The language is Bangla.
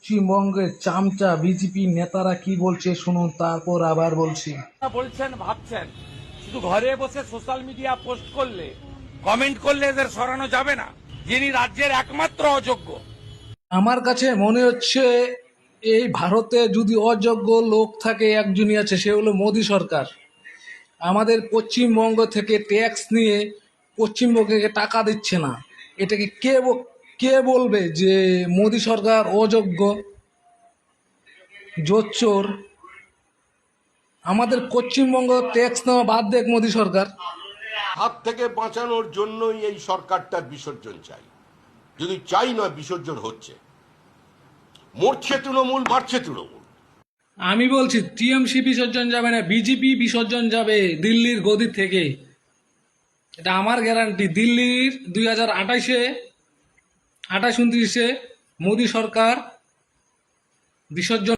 পশ্চিমবঙ্গের চামচা বিজেপি নেতারা কি বলছে শুনুন, তারপর আবার বলছি। বলছেন ভাবছেন শুধু ঘরে বসে সোশ্যাল মিডিয়া পোস্ট করলে কমেন্ট করলে এদের সরানো যাবে না, যিনি রাজ্যের একমাত্র অযোগ্য। আমার কাছে মনে হচ্ছে এই ভারতে যদি অযোগ্য লোক থাকে একজনই আছে, সে হলো মোদী সরকার। আমাদের পশ্চিমবঙ্গ থেকে ট্যাক্স নিয়ে পশ্চিমবঙ্গকে টাকা দিচ্ছে না। এটাকে কে বলবে যে মোদী সরকার অযোগ্য, জোচ্চোর? আমাদের পশ্চিমবঙ্গ ট্যাক্স নেওয়া বাদ দেখ মোদী সরকার। হাত থেকে বাঁচানোর জন্যই এই সরকারটার বিসর্জন চাই। যদি চাই নয়, বিসর্জন হচ্ছে। মরছে তৃণমূল, মারছে তৃণমূল। আমি বলছি টিএমসি বিসর্জন যাবে না, বিজেপি বিসর্জন যাবে দিল্লির গদি থেকে। এটা আমার গ্যারান্টি। দিল্লির 2028-এ 28-29-এ মোদী সরকার বিসর্জন